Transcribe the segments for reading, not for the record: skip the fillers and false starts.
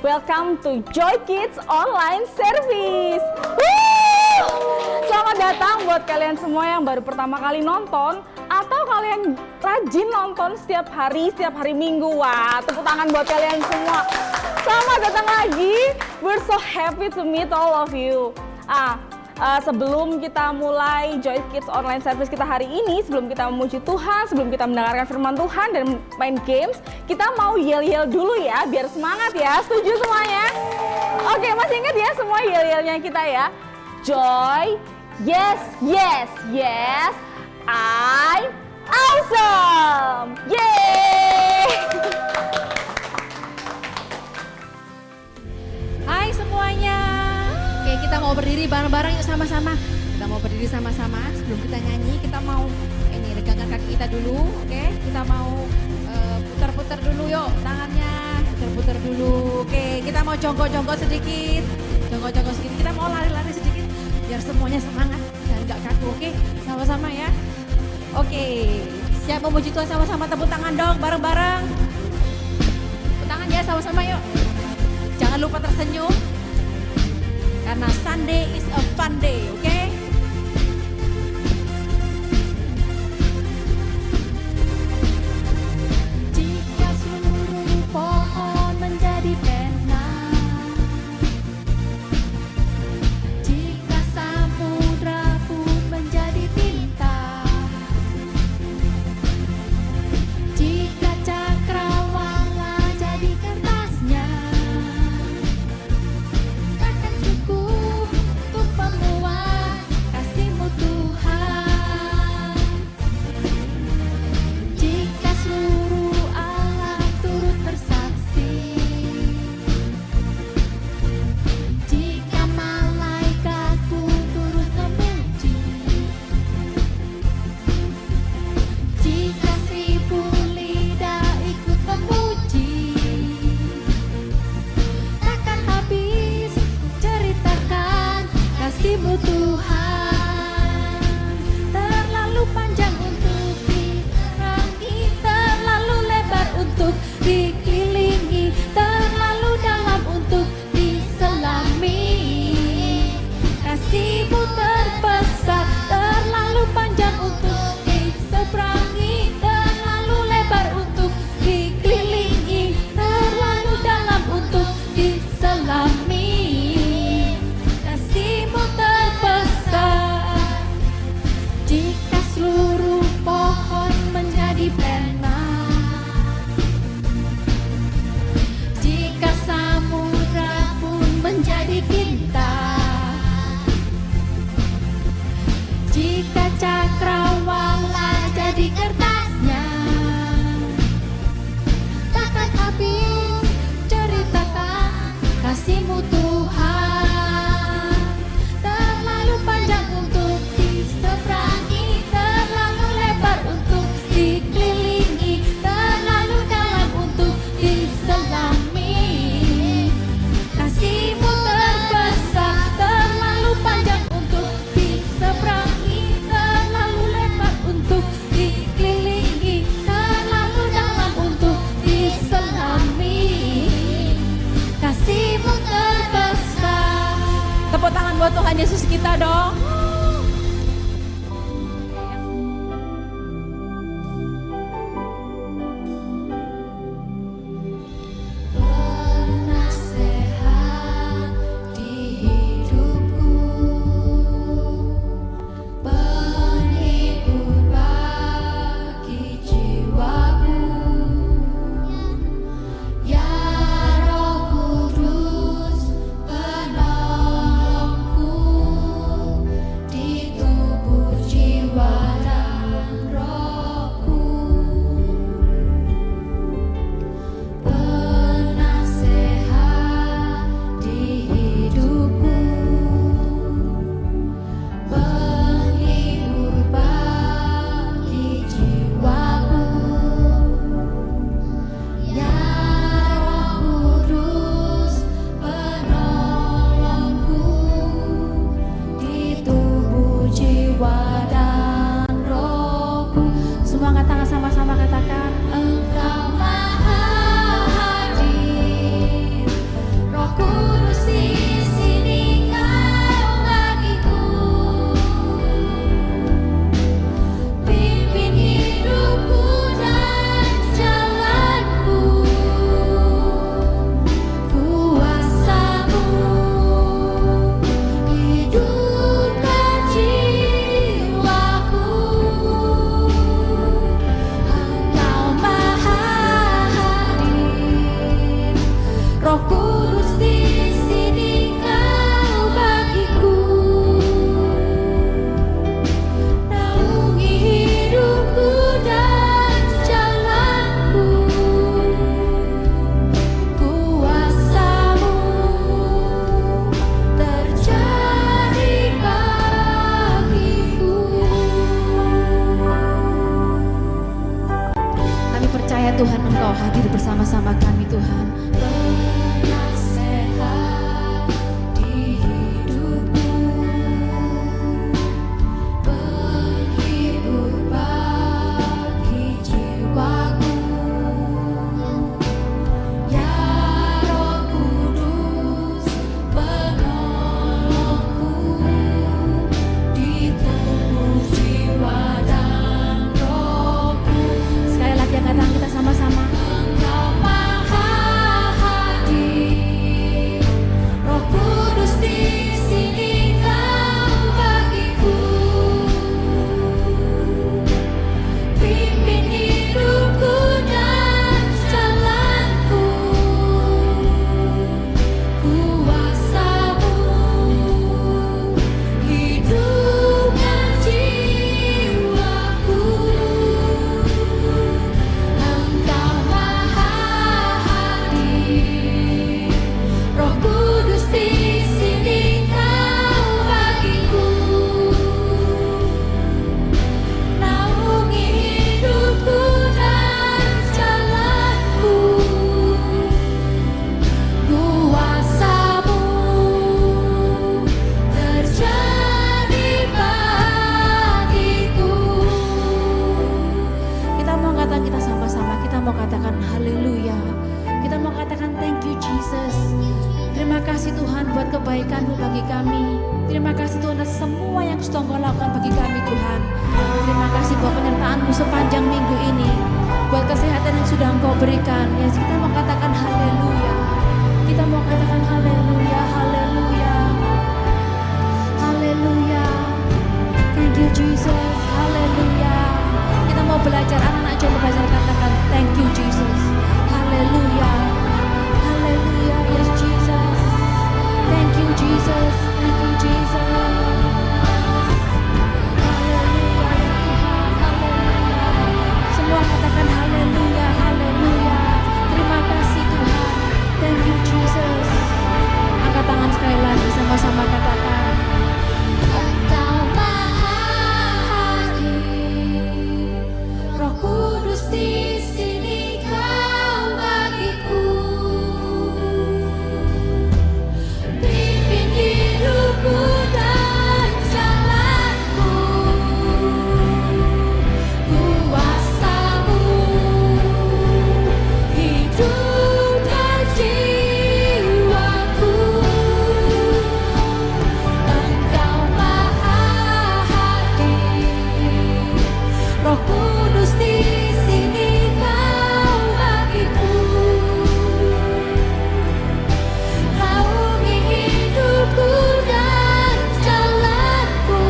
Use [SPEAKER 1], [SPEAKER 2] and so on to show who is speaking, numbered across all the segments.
[SPEAKER 1] Welcome to Joy Kids Online Service. Selamat datang buat kalian semua yang baru pertama kali nonton atau kalian rajin nonton setiap hari Minggu. Wah, tepuk tangan buat kalian semua. Selamat datang lagi. We're so happy to meet all of you. Sebelum kita mulai Joy Kids Online Service kita hari ini, sebelum kita memuji Tuhan, sebelum kita mendengarkan firman Tuhan dan main games, kita mau yel-yel dulu ya, biar semangat ya. Setuju semuanya? Oke, masih ingat ya semua yel-yelnya kita ya? Joy, yes, yes, yes, I'm awesome! Yeay!
[SPEAKER 2] Hai semuanya. Oke, kita mau berdiri bareng-bareng yuk sama-sama. Kita mau berdiri sama-sama. Sebelum kita nyanyi, kita mau regangkan kaki kita dulu. Oke, kita mau putar-putar dulu yuk tangannya. Putar-putar dulu. Oke, kita mau jongkok-jongkok sedikit. Jongkok-jongkok sedikit. Kita mau lari-lari sedikit biar semuanya semangat dan gak kaku. Oke, sama-sama ya. Oke, siap memuji Tuhan sama-sama, tepuk tangan dong bareng-bareng. Tepuk tangan ya sama-sama yuk. Jangan lupa tersenyum. Karena Sunday is a fun day, oke? Jika seluruh pohon menjadi pena, jika samudra pun menjadi tinta, jika cakrawala jadi kertasnya, takkan cukup untuk memuat kasih-Mu Tuhan. Jika seluruh alam turut bersaksi, jika malaikat pun turut memuji, jika 1000 lidah ikut memuji, takkan habis ceritakan kasih-Mu Tuhan. Terlalu panjang untuk diterangi, terlalu lebar untuk dikelilingi, terlalu dalam untuk diselami. Kasih-Mu terbesar, terlalu panjang untuk diseberangi, terlalu lebar untuk dikelilingi, terlalu dalam untuk diselami. Kasih-Mu terbesar. Jika seluruh pohon menjadi pena, jika samudra pun menjadi tinta, jika cakrawala jadi kertasnya, takkan habis ceritakan kasih-Mu Tuhan. Terlalu panjang untuk diseberangi, terlalu lebar untuk dikelilingi, terlalu dalam untuk diselami. Kasih-Mu terbesar, terlalu panjang untuk diseberangi, terlalu lebar untuk dikelilingi, terlalu dalam untuk diselami. Kasih-Mu terbesar. Tepuk tangan buat Tuhan Yesus kita dong. Penasehat di hidupku, penghibur bagi jiwaku, ya Roh Kudus penolongku, kebaikan-Mu bagi kami. Terima kasih Tuhan atas semua yang sudah Engkau lakukan bagi kami Tuhan. Terima kasih buat penyertaan-Mu sepanjang minggu ini, buat kesehatan yang sudah Engkau berikan. Yes, kita mau katakan haleluya. Kita mau katakan haleluya, haleluya, haleluya. Thank you Jesus, haleluya. Kita mau belajar, anak-anak coba belajar katakan thank you Jesus, haleluya, haleluya. Yes Jesus, thank you Jesus, thank you Jesus. Haleluya ya Tuhan, haleluya. Semua katakan haleluya, haleluya. Terima kasih Tuhan, thank you Jesus. Angkat tangan sekali lagi, sama-sama katakan. Engkau Maha Hadir, Roh Kudus di sini Kau bagiku. Pimpin hidupku dan jalanku, kuasa-Mu hidup dan jiwaku. Engkau Maha Hadir, Roh Kudus di sini Kau bagiku. Naungi hidupku dan jalanku,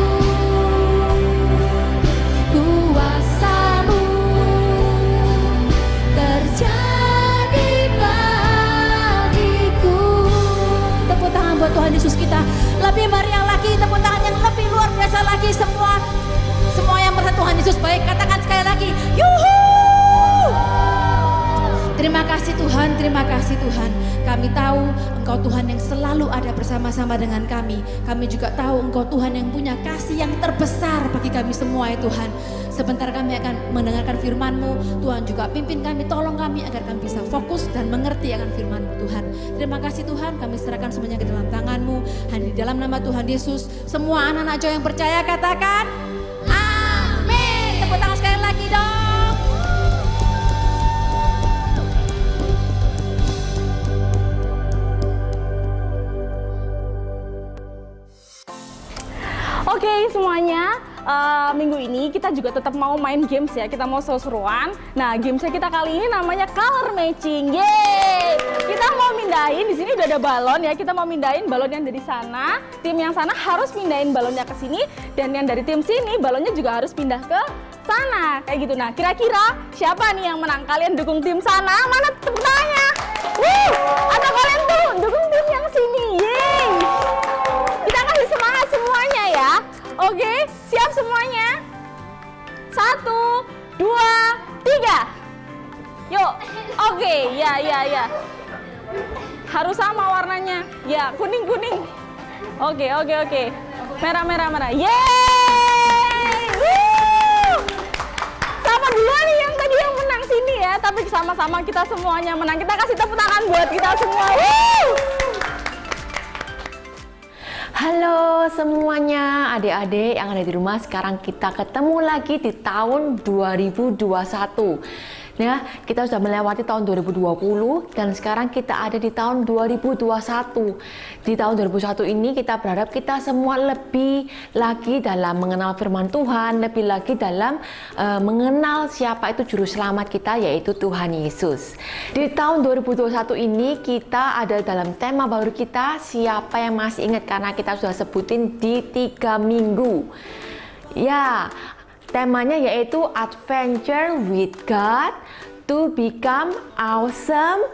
[SPEAKER 2] kuasa-Mu terjadi bagiku. Tepuk tangan buat Tuhan Yesus kita. Lebih meriah lagi, tepuk tangan yang lebih luar biasa lagi. Semua yang merasa Tuhan Yesus baik, katakan sekali lagi, yuhu. Terima kasih Tuhan, terima kasih Tuhan. Kami tahu Engkau Tuhan yang selalu ada bersama-sama dengan kami. Kami juga tahu Engkau Tuhan yang punya kasih yang terbesar bagi kami semua ya Tuhan. Sebentar kami akan mendengarkan firman-Mu. Tuhan juga pimpin kami, tolong kami agar kami bisa fokus dan mengerti akan firman-Mu Tuhan. Terima kasih Tuhan, kami serahkan semuanya ke dalam tangan-Mu. Hanya di dalam nama Tuhan Yesus, semua anak-anak Joy yang percaya katakan amin. Tepuk tangan sekali lagi dong.
[SPEAKER 1] Oke semuanya, minggu ini kita juga tetap mau main games ya, kita mau seru-seruan. Nah gamesnya kita kali ini namanya color matching, yeay! Kita mau mindahin, di sini udah ada balon ya, kita mau mindahin balon yang dari sana. Tim yang sana harus mindahin balonnya ke sini, dan yang dari tim sini balonnya juga harus pindah ke sana, kayak gitu. Nah kira-kira siapa nih yang menang? Kalian dukung tim sana? Mana tepuk tangannya? Atau kalian tuh dukung tim yang sini? Yeay! Kita kasih semangat semuanya ya. Oke, siap semuanya? 1, 2, 3. Yuk. Oke, ya. Harus sama warnanya. Ya, kuning. Oke. Merah. Yeay! Woo! Sama duluan nih yang tadi yang menang sini ya, tapi sama-sama kita semuanya menang. Kita kasih tepuk tangan buat kita semua. Woo!
[SPEAKER 3] Halo semuanya, adik-adik yang ada di rumah. Sekarang kita ketemu lagi di tahun 2021. Ya, kita sudah melewati tahun 2020 dan sekarang kita ada di tahun 2021. Di tahun 2021 ini kita berharap kita semua lebih lagi dalam mengenal firman Tuhan, lebih lagi dalam mengenal siapa itu juru selamat kita, yaitu Tuhan Yesus. Di tahun 2021 ini kita ada dalam tema baru kita, siapa yang masih ingat, karena kita sudah sebutin di 3 minggu. Ya, temanya yaitu Adventure with God to become awesome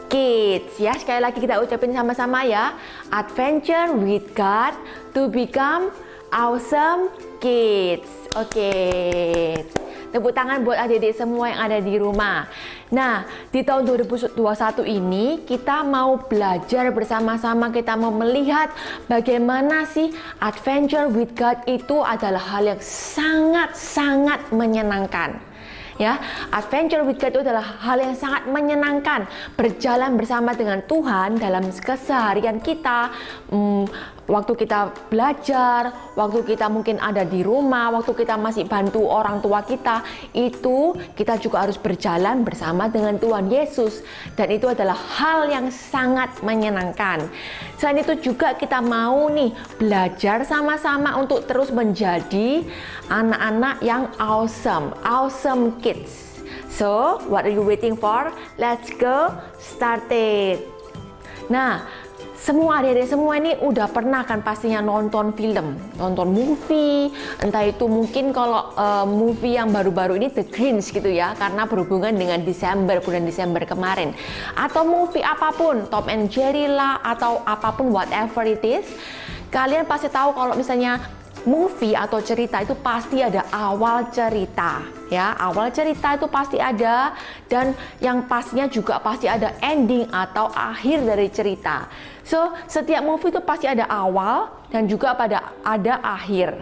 [SPEAKER 3] kids. Ya, sekali lagi kita ucapin sama-sama ya. Adventure with God to become awesome kids. Oke. Tepuk tangan buat adik-adik semua yang ada di rumah. Nah, di tahun 2021 ini kita mau belajar bersama-sama, kita mau melihat bagaimana sih adventure with God itu adalah hal yang sangat-sangat menyenangkan. Ya, adventure with God itu adalah hal yang sangat menyenangkan. Berjalan bersama dengan Tuhan dalam keseharian kita, waktu kita belajar, waktu kita mungkin ada di rumah, waktu kita masih bantu orang tua kita, itu kita juga harus berjalan bersama dengan Tuhan Yesus, dan itu adalah hal yang sangat menyenangkan. Selain itu juga kita mau nih belajar sama-sama untuk terus menjadi anak-anak yang awesome kids. So, what are you waiting for? Let's go started. Nah, semua adik-adik semua ini udah pernah kan pastinya nonton film, nonton movie, entah itu mungkin kalau movie yang baru-baru ini The Grinch gitu ya, karena berhubungan dengan bulan Desember kemarin, atau movie apapun, Tom and Jerry lah, atau apapun whatever it is. Kalian pasti tahu kalau misalnya movie atau cerita itu pasti ada awal cerita ya, awal cerita itu pasti ada, dan yang pastinya juga pasti ada ending atau akhir dari cerita. So setiap movie itu pasti ada awal dan juga ada akhir.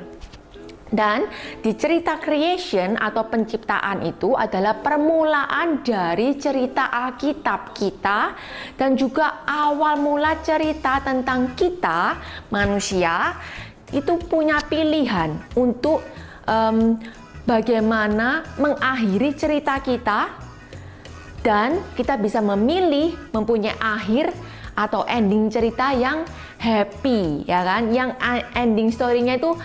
[SPEAKER 3] Dan di cerita creation atau penciptaan itu adalah permulaan dari cerita Alkitab kita, dan juga awal mula cerita tentang kita manusia itu punya pilihan untuk bagaimana mengakhiri cerita kita, dan kita bisa memilih mempunyai akhir atau ending cerita yang happy, ya kan? Yang ending story-nya itu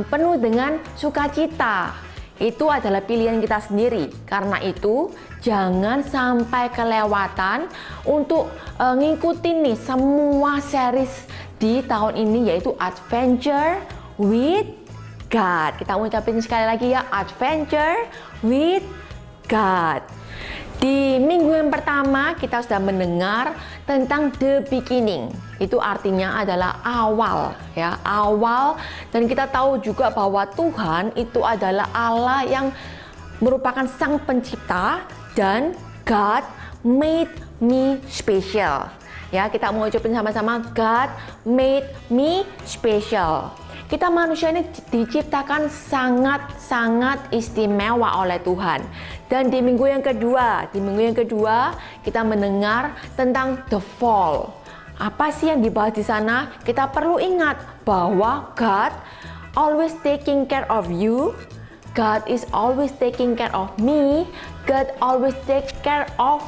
[SPEAKER 3] penuh dengan sukacita. Itu adalah pilihan kita sendiri. Karena itu jangan sampai kelewatan untuk ngikutin nih semua series di tahun ini, yaitu Adventure with God. Kita ucapin sekali lagi ya, Adventure with God. Di minggu yang pertama kita sudah mendengar tentang the beginning. Itu artinya adalah awal ya, awal. Dan kita tahu juga bahwa Tuhan itu adalah Allah yang merupakan sang pencipta, dan God made me special. Ya, kita mau ucapin sama-sama, God made me special. Kita manusia ini diciptakan sangat-sangat istimewa oleh Tuhan. Dan di minggu yang kedua kita mendengar tentang the fall. Apa sih yang dibahas di sana? Kita perlu ingat bahwa God always taking care of you. God is always taking care of me. God always take care of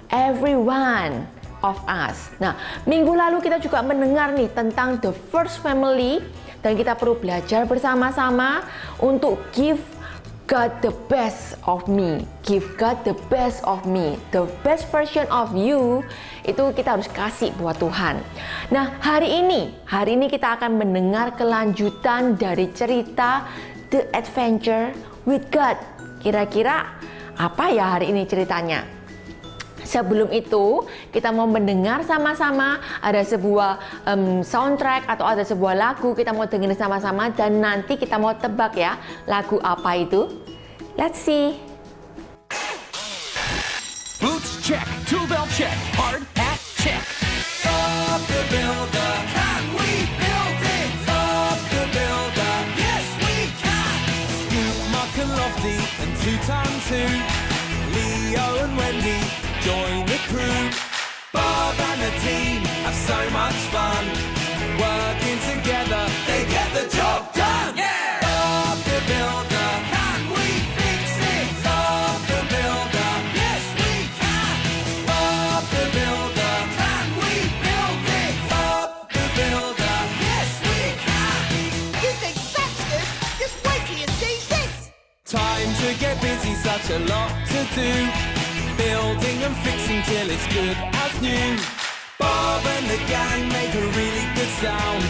[SPEAKER 3] everyone of us. Nah, minggu lalu kita juga mendengar nih tentang the first family, dan kita perlu belajar bersama-sama untuk give God the best of me. Give God the best of me. The best version of you itu kita harus kasih buat Tuhan. Nah, hari ini kita akan mendengar kelanjutan dari cerita The Adventure with God. Kira-kira apa ya hari ini ceritanya? Sebelum itu, kita mau mendengar sama-sama ada sebuah soundtrack atau ada sebuah lagu, kita mau dengerin sama-sama, dan nanti kita mau tebak ya, lagu apa itu. Let's see.
[SPEAKER 4] Boots check, tool belt check, hard hat check. Up the builder, can we build it? Up the builder, yes we can. Scoop, Mark and Lofty, and 2x2. Leo and Wendy join the crew. Bob and the team have so much fun. Working together, they get the job done. Yeah! Bob the builder, can we fix it? Bob the builder, yes we can. Bob the builder, can we build it? Bob the builder, yes we can.
[SPEAKER 5] You think that's good? Just wait till you see this!
[SPEAKER 4] Time to get busy, such a lot to do. Building and fixing till it's good as new. Bob and the gang make a really good sound.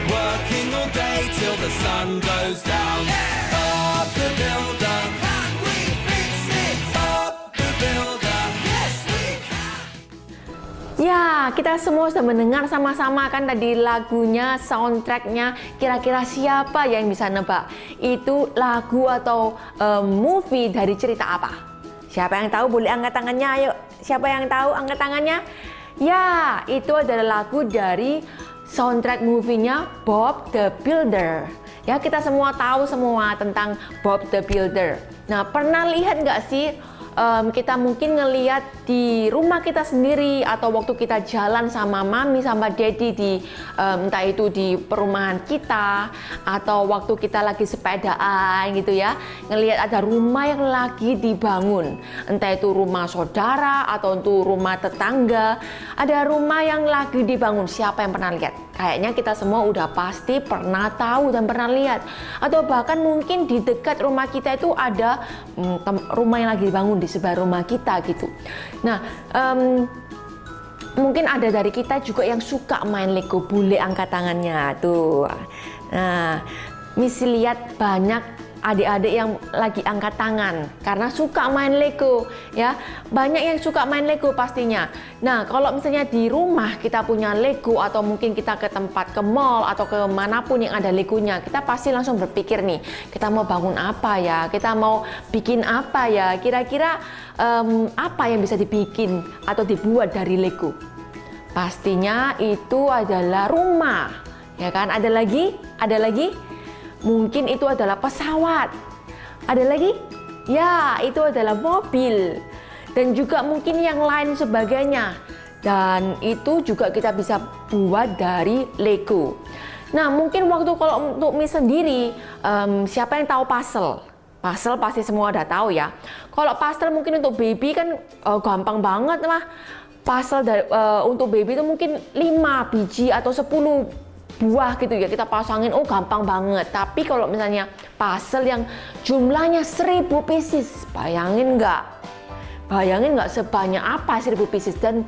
[SPEAKER 4] Working all day till the sun goes down. Yeah! Bob the builder, can we fix it? Bob the builder, yes we can.
[SPEAKER 3] Ya, kita semua sudah mendengar sama-sama kan tadi lagunya, soundtracknya. Kira-kira siapa yang bisa nebak? Itu lagu atau movie dari cerita apa? Siapa yang tahu boleh angkat tangannya, ayo. Siapa yang tahu angkat tangannya? Ya, itu adalah lagu dari soundtrack movie-nya Bob the Builder. Ya, kita semua tahu semua tentang Bob the Builder. Nah, pernah lihat nggak sih kita mungkin ngeliat di rumah kita sendiri atau waktu kita jalan sama mami sama daddy di entah itu di perumahan kita atau waktu kita lagi sepedaan gitu ya, ngelihat ada rumah yang lagi dibangun, entah itu rumah saudara atau itu rumah tetangga, ada rumah yang lagi dibangun. Siapa yang pernah lihat? Kayaknya kita semua udah pasti pernah tahu dan pernah lihat, atau bahkan mungkin di dekat rumah kita itu ada rumah yang lagi dibangun di sebelah rumah kita gitu. Nah, mungkin ada dari kita juga yang suka main Lego, boleh angkat tangannya tuh. Nah, Miss lihat banyak adik-adik yang lagi angkat tangan karena suka main Lego ya. Banyak yang suka main Lego pastinya. Nah, kalau misalnya di rumah kita punya Lego atau mungkin kita ke tempat, ke mall atau ke manapun yang ada Legonya, kita pasti langsung berpikir nih, kita mau bangun apa ya, kita mau bikin apa ya, kira-kira apa yang bisa dibikin atau dibuat dari Lego. Pastinya itu adalah rumah ya kan. Ada lagi mungkin itu adalah pesawat. Ada lagi? Ya, itu adalah mobil. Dan juga mungkin yang lain sebagainya. Dan itu juga kita bisa buat dari Lego. Nah, mungkin waktu kalau untuk Miss sendiri, siapa yang tahu puzzle? Puzzle pasti semua udah tahu ya. Kalau puzzle mungkin untuk baby kan gampang banget mah. Puzzle untuk baby itu mungkin 5 biji atau 10 buah gitu ya, kita pasangin, gampang banget. Tapi kalau misalnya puzzle yang jumlahnya 1000 pieces, bayangin nggak sebanyak apa 1000 pieces. Dan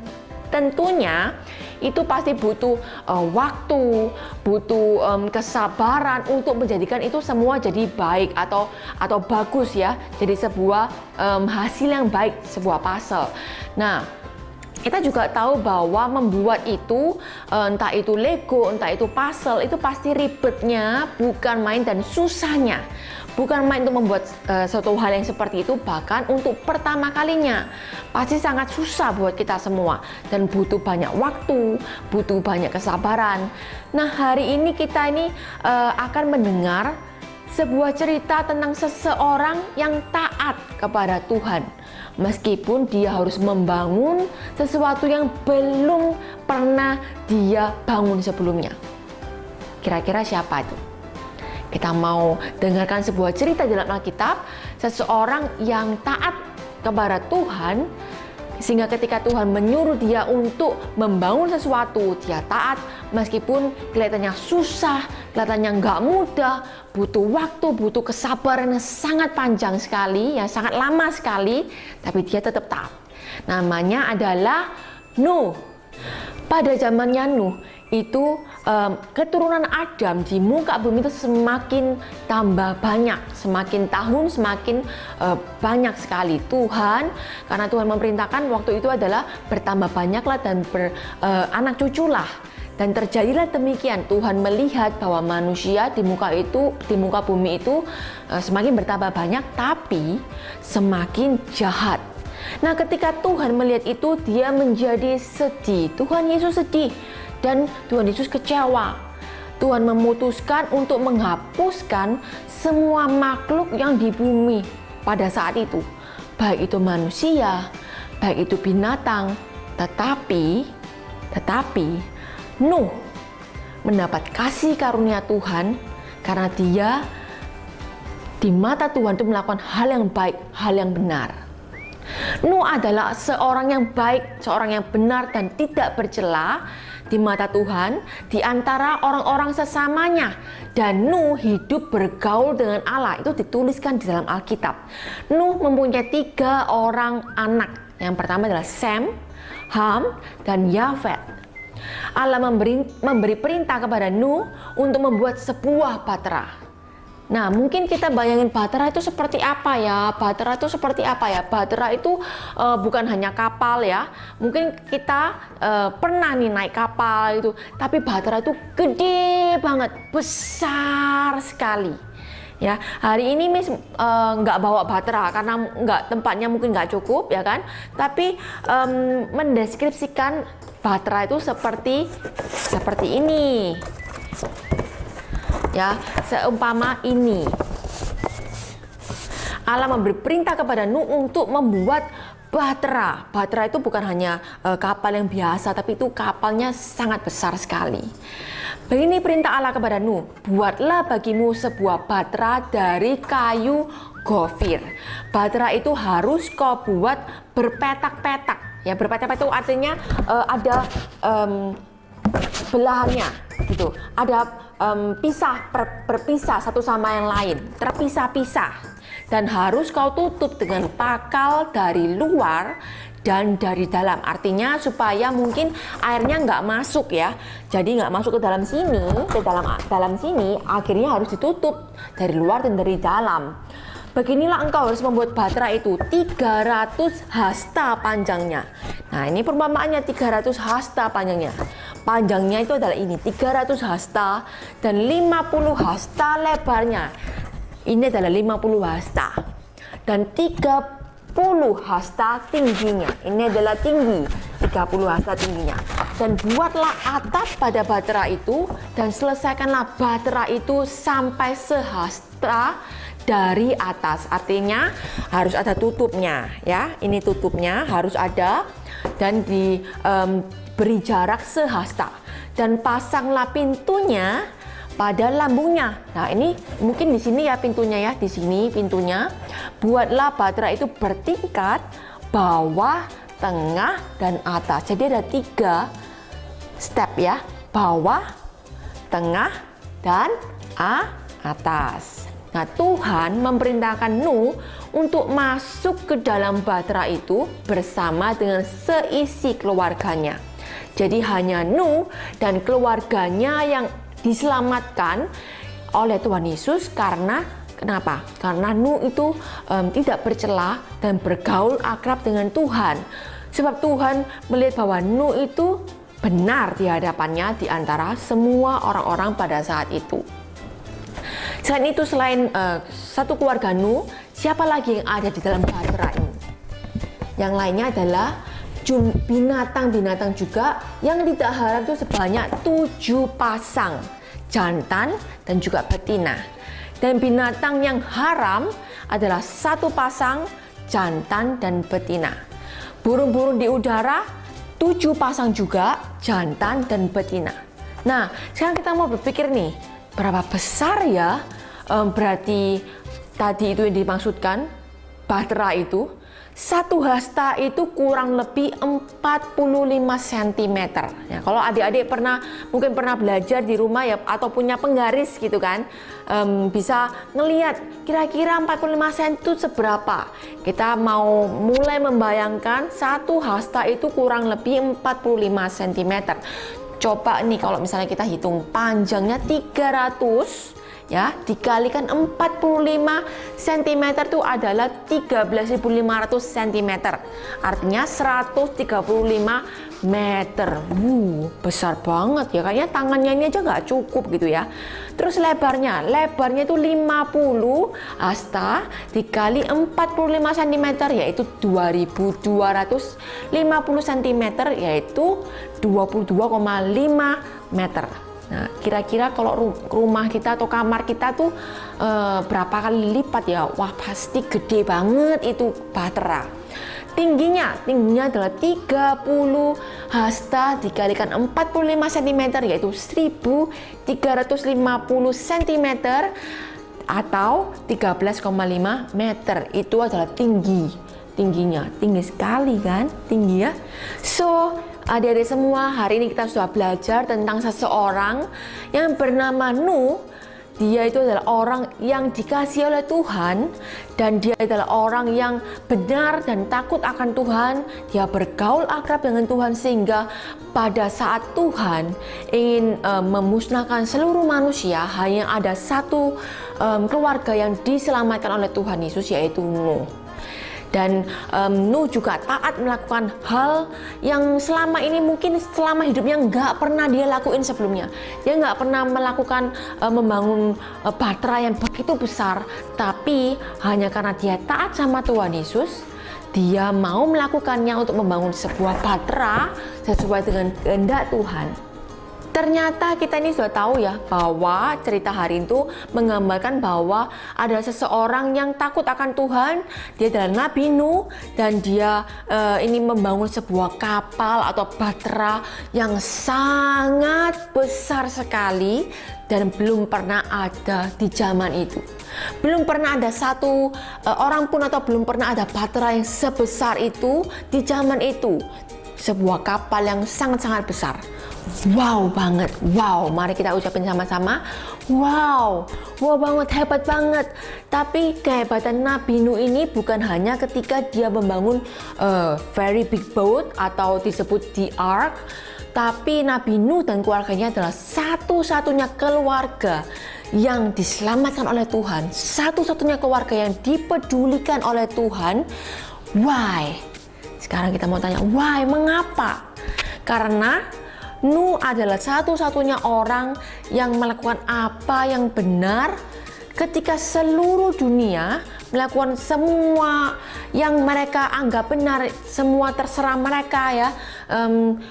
[SPEAKER 3] tentunya itu pasti butuh waktu, butuh kesabaran untuk menjadikan itu semua jadi baik atau bagus ya, jadi sebuah hasil yang baik, sebuah puzzle. Nah, kita juga tahu bahwa membuat itu, entah itu Lego, entah itu puzzle, itu pasti ribetnya bukan main dan susahnya. Bukan main untuk membuat suatu hal yang seperti itu, bahkan untuk pertama kalinya. Pasti sangat susah buat kita semua dan butuh banyak waktu, butuh banyak kesabaran. Nah, hari ini kita akan mendengar sebuah cerita tentang seseorang yang taat kepada Tuhan. Meskipun dia harus membangun sesuatu yang belum pernah dia bangun sebelumnya. Kira-kira siapa itu? Kita mau dengarkan sebuah cerita dalam Alkitab, seseorang yang taat kepada Tuhan, sehingga ketika Tuhan menyuruh dia untuk membangun sesuatu, dia taat meskipun kelihatannya susah, kelihatannya nggak mudah, butuh waktu, butuh kesabaran yang sangat panjang sekali, yang sangat lama sekali, tapi dia tetap taat. Namanya adalah Nuh. Pada zamannya Nuh, itu keturunan Adam di muka bumi itu semakin tambah banyak, semakin tahun semakin banyak sekali. Karena Tuhan memerintahkan waktu itu adalah bertambah banyaklah dan beranak cuculah. Dan terjadilah demikian. Tuhan melihat bahwa manusia di muka bumi itu semakin bertambah banyak, tapi semakin jahat. Nah, ketika Tuhan melihat itu, dia menjadi sedih. Tuhan Yesus sedih dan Tuhan Yesus kecewa. Tuhan memutuskan untuk menghapuskan semua makhluk yang di bumi pada saat itu, baik itu manusia, baik itu binatang. Tetapi Nuh mendapat kasih karunia Tuhan karena dia di mata Tuhan itu melakukan hal yang baik, hal yang benar. Nuh adalah seorang yang baik, seorang yang benar dan tidak bercela di mata Tuhan di antara orang-orang sesamanya. Dan Nuh hidup bergaul dengan Allah. Itu dituliskan di dalam Alkitab. Nuh mempunyai 3 orang anak. Yang pertama adalah Sem, Ham, dan Yafet. Allah memberi perintah kepada Nuh untuk membuat sebuah bahtera. Nah, mungkin kita bayangin bahtera itu seperti apa ya? Bahtera itu bukan hanya kapal ya. Mungkin kita pernah nih naik kapal itu, tapi bahtera itu gede banget, besar sekali. Ya, hari ini Miss nggak bawa bahtera karena tempatnya mungkin nggak cukup ya kan. Tapi mendeskripsikan bahtera itu seperti ini. Ya, seumpama ini. Allah memberi perintah kepada Nuh untuk membuat Bahtera. Bahtera itu bukan hanya kapal yang biasa, tapi itu kapalnya sangat besar sekali. Begini perintah Allah kepada Nuh, buatlah bagimu sebuah bahtera dari kayu gofir. Bahtera itu harus kau buat berpetak-petak. Ya, berpetak-petak itu artinya ada belahannya gitu. Ada berpisah satu sama yang lain, terpisah-pisah. Dan harus kau tutup dengan pakal dari luar dan dari dalam. Artinya supaya mungkin airnya nggak masuk ya. Jadi nggak masuk ke dalam sini, dalam sini akhirnya harus ditutup dari luar dan dari dalam. Beginilah engkau harus membuat bahtera itu 300 hasta panjangnya. Nah, ini perumpamaannya 300 hasta panjangnya. Panjangnya itu adalah ini 300 hasta dan 50 hasta lebarnya. Ini adalah 50 hasta dan 30 hasta tingginya. Ini adalah tinggi 30 hasta tingginya. Dan buatlah atap pada bahtera itu dan selesaikanlah bahtera itu sampai sehasta dari atas. Artinya harus ada tutupnya ya. Ini tutupnya harus ada dan diberi jarak sehasta. Dan pasanglah pintunya pada lambungnya. Nah, ini mungkin di sini ya pintunya ya, di sini pintunya. Buatlah bahtera itu bertingkat, bawah, tengah, dan atas. Jadi ada 3 step ya, bawah, tengah, dan atas. Nah, Tuhan memerintahkan Nuh untuk masuk ke dalam bahtera itu bersama dengan seisi keluarganya. Jadi hanya Nuh dan keluarganya yang diselamatkan oleh Tuhan Yesus. Karena kenapa? Karena Nuh itu tidak bercela dan bergaul akrab dengan Tuhan. Sebab Tuhan melihat bahwa Nuh itu benar di hadapannya di antara semua orang-orang pada saat itu. Selain itu, selain satu keluarga Nuh, siapa lagi yang ada di dalam bahtera ini? Yang lainnya adalah binatang-binatang juga yang tidak haram itu sebanyak 7 pasang, jantan dan juga betina. Dan binatang yang haram adalah 1 pasang, jantan dan betina. Burung-burung di udara 7 pasang juga, jantan dan betina. Nah, sekarang kita mau berpikir nih, berapa besar ya berarti tadi itu yang dimaksudkan bahtera itu. 1 hasta itu kurang lebih 45 cm. Ya, kalau adik-adik mungkin pernah belajar di rumah ya, atau punya penggaris gitu kan, bisa ngelihat kira-kira 45 cm itu seberapa. Kita mau mulai membayangkan 1 hasta itu kurang lebih 45 cm. Coba nih kalau misalnya kita hitung panjangnya 300 ya, dikalikan 45 cm itu adalah 13.500 cm. Artinya 135 meter. Besar banget ya, kayaknya tangannya ini aja nggak cukup gitu ya. Terus lebarnya itu 50 hasta dikali 45 cm yaitu 2.250 cm, yaitu 22,5 meter. Nah, kira-kira kalau rumah kita atau kamar kita tuh berapa kali lipat ya? Wah, pasti gede banget itu bahtera. Tingginya adalah 30 hasta dikalikan 45 cm yaitu 1.350 cm atau 13,5 meter. Itu adalah tingginya. Tinggi sekali kan? Tinggi ya. So, adik-adik semua, hari ini kita sudah belajar tentang seseorang yang bernama Nuh. Dia itu adalah orang yang dikasihi oleh Tuhan, dan dia adalah orang yang benar dan takut akan Tuhan. Dia bergaul akrab dengan Tuhan sehingga pada saat Tuhan ingin memusnahkan seluruh manusia, hanya ada 1 keluarga yang diselamatkan oleh Tuhan Yesus, yaitu Nuh. Dan Nuh juga taat melakukan hal yang selama ini mungkin selama hidupnya nggak pernah dia lakuin sebelumnya. Dia nggak pernah melakukan membangun bahtera yang begitu besar, tapi hanya karena dia taat sama Tuhan Yesus, dia mau melakukannya untuk membangun sebuah bahtera sesuai dengan kehendak Tuhan. Ternyata kita ini sudah tahu ya bahwa cerita hari itu menggambarkan bahwa ada seseorang yang takut akan Tuhan. Dia adalah Nabi Nuh dan dia ini membangun sebuah kapal atau bahtera yang sangat besar sekali dan belum pernah ada di zaman itu. Belum pernah ada satu orang pun atau belum pernah ada bahtera yang sebesar itu di zaman itu. Sebuah kapal yang sangat-sangat besar. Wow banget, wow, mari kita ucapin sama-sama. Wow banget, hebat banget. Tapi kehebatan Nabi Nuh ini bukan hanya ketika dia membangun very big boat atau disebut the ark. Tapi Nabi Nuh dan keluarganya adalah satu-satunya keluarga yang diselamatkan oleh Tuhan. Satu-satunya keluarga yang dipedulikan oleh Tuhan. Why? Sekarang kita mau tanya, why? Mengapa? Karena Nuh adalah satu-satunya orang yang melakukan apa yang benar ketika seluruh dunia melakukan semua yang mereka anggap benar, semua terserah mereka ya,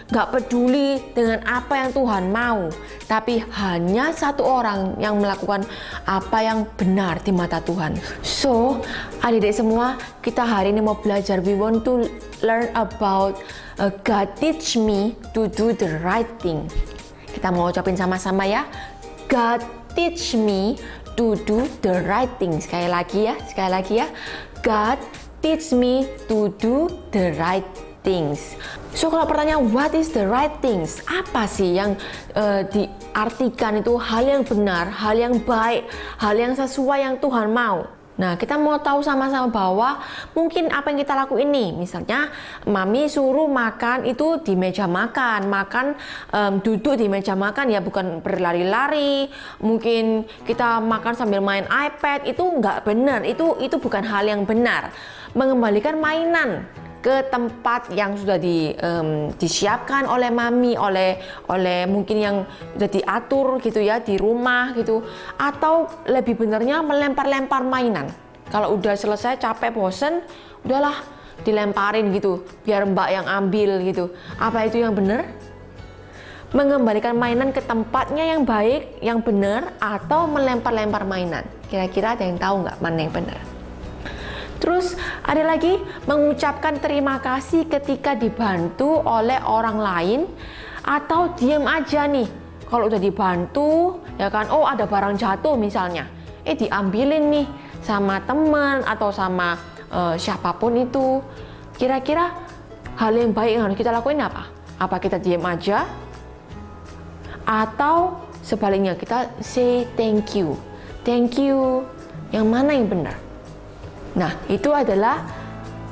[SPEAKER 3] nggak peduli dengan apa yang Tuhan mau. Tapi hanya satu orang yang melakukan apa yang benar di mata Tuhan. So, adik-adik semua, kita hari ini mau belajar. We want to learn about God teach me to do the right thing. Kita mau ucapin sama-sama ya. God teach me to do the right thing. Sekali lagi ya. God teach me to do the right things. So kalau pertanyaan what is the right things? Apa sih yang diartikan itu hal yang benar, hal yang baik, hal yang sesuai yang Tuhan mau? Nah, kita mau tahu sama-sama bahwa mungkin apa yang kita lakuin nih, misalnya mami suruh makan itu di meja makan, duduk di meja makan ya, bukan berlari-lari. Mungkin kita makan sambil main iPad, itu nggak benar, itu bukan hal yang benar. Mengembalikan mainan ke tempat yang sudah disiapkan oleh mami, oleh mungkin yang sudah diatur gitu ya di rumah gitu, atau lebih benarnya melempar-lempar mainan. Kalau udah selesai capek bosen, udahlah dilemparin gitu biar mbak yang ambil gitu. Apa itu yang benar? Mengembalikan mainan ke tempatnya yang baik, yang benar, atau melempar-lempar mainan? Kira-kira ada yang tahu nggak mana yang benar? Terus ada lagi mengucapkan terima kasih ketika dibantu oleh orang lain, atau diam aja nih kalau udah dibantu ya kan, oh ada barang jatuh misalnya, diambilin nih sama teman atau sama siapapun itu. Kira-kira hal yang baik yang harus kita lakuin apa? Apa kita diam aja? Atau sebaliknya kita say thank you? Thank you. Yang mana yang benar? Nah, itu adalah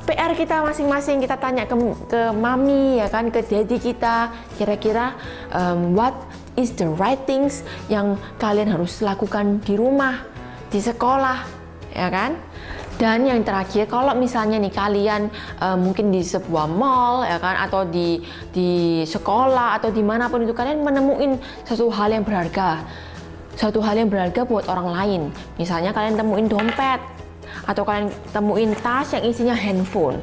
[SPEAKER 3] PR kita masing-masing. Kita tanya ke mami ya kan, ke daddy kita, kira-kira what is the right things yang kalian harus lakukan di rumah, di sekolah, ya kan? Dan yang terakhir, kalau misalnya nih kalian mungkin di sebuah mall ya kan, atau di sekolah atau dimanapun itu, kalian menemuin satu hal yang berharga, buat orang lain. Misalnya kalian temuin dompet, atau kalian temuin tas yang isinya handphone.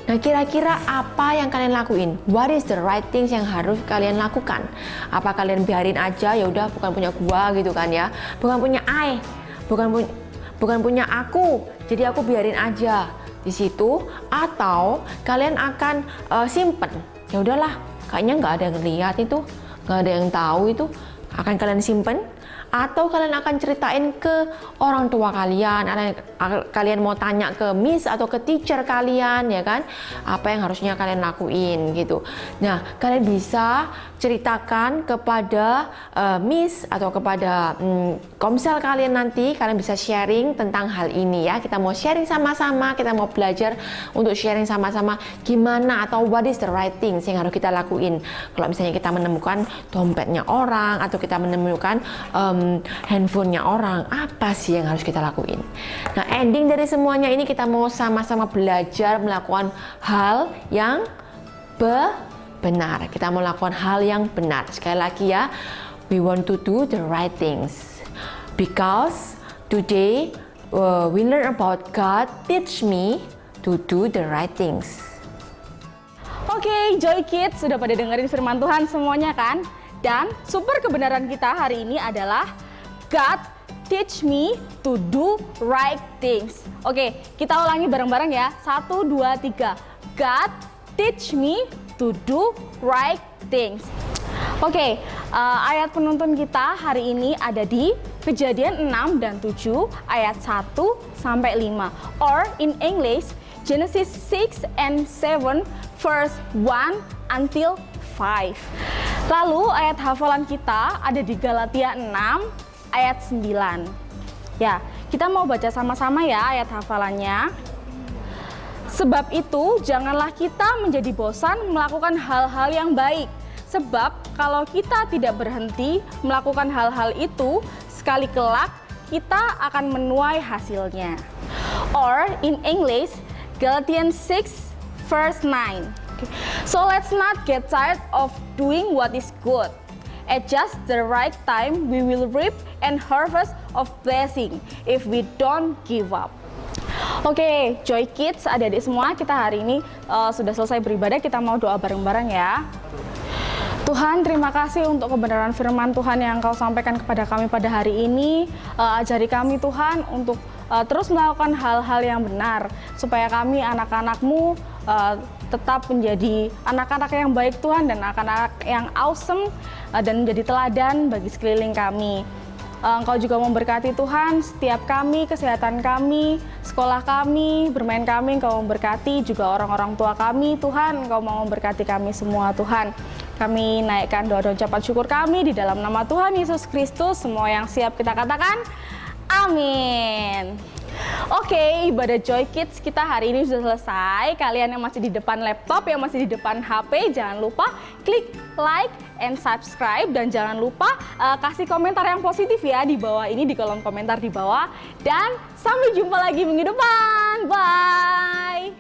[SPEAKER 3] Nah, kira-kira apa yang kalian lakuin? What is the right things yang harus kalian lakukan? Apa kalian biarin aja, ya udah bukan punya gua gitu kan ya, bukan punya bukan punya aku, jadi aku biarin aja di situ? Atau kalian akan simpen? Ya udahlah, kayaknya nggak ada yang lihat itu, nggak ada yang tahu itu, akan kalian simpen? Atau kalian akan ceritain ke orang tua kalian, kalian mau tanya ke miss atau ke teacher kalian ya kan, apa yang harusnya kalian lakuin gitu. Nah, kalian bisa ceritakan kepada miss atau kepada komsel kalian, nanti kalian bisa sharing tentang hal ini ya. Kita mau sharing sama-sama, kita mau belajar untuk sharing sama-sama gimana atau what is the right things yang harus kita lakuin. Kalau misalnya kita menemukan dompetnya orang atau kita menemukan handphonenya orang, apa sih yang harus kita lakuin? Nah, ending dari semuanya ini kita mau sama-sama belajar melakukan hal yang benar. Kita mau lakukan hal yang benar. Sekali lagi ya, we want to do the right things because today we learn about God teach me to do the right things.
[SPEAKER 1] Oke, Joy Kids, sudah pada dengerin firman Tuhan semuanya kan? Dan super kebenaran kita hari ini adalah God teach me to do right things. Oke, kita ulangi bareng-bareng ya. 1, 2, 3. God teach me to do right things. Oke, ayat penuntun kita hari ini ada di Kejadian 6 dan 7 ayat 1 sampai 5. Or in English, Genesis 6 and 7 verse 1 until 5. Lalu ayat hafalan kita ada di Galatia 6 ayat 9. Ya, kita mau baca sama-sama ya ayat hafalannya. Sebab itu, janganlah kita menjadi bosan melakukan hal-hal yang baik. Sebab kalau kita tidak berhenti melakukan hal-hal itu, sekali kelak kita akan menuai hasilnya. Or in English, Galatians 6 verse 9. So let's not get tired of doing what is good. At just the right time, we will reap and harvest of blessing if we don't give up. Oke, Joy Kids, adik-adik semua, kita hari ini sudah selesai beribadah, kita mau doa bareng-bareng ya. Tuhan, terima kasih untuk kebenaran firman Tuhan yang Engkau sampaikan kepada kami pada hari ini. Ajari kami Tuhan untuk terus melakukan hal-hal yang benar, supaya kami anak-anak-Mu tetap menjadi anak-anak yang baik Tuhan, dan anak-anak yang awesome, dan menjadi teladan bagi sekeliling kami. Engkau juga memberkati Tuhan setiap kami, kesehatan kami, sekolah kami, bermain kami. Engkau memberkati juga orang-orang tua kami Tuhan. Engkau mau memberkati kami semua Tuhan. Kami naikkan doa dan ucapan syukur kami di dalam nama Tuhan Yesus Kristus. Semua yang siap kita katakan amin. Oke, ibadah Joy Kids kita hari ini sudah selesai. Kalian yang masih di depan laptop, yang masih di depan HP, jangan lupa klik like and subscribe, dan jangan lupa kasih komentar yang positif ya di bawah ini, di kolom komentar di bawah. Dan sampai jumpa lagi minggu depan. Bye.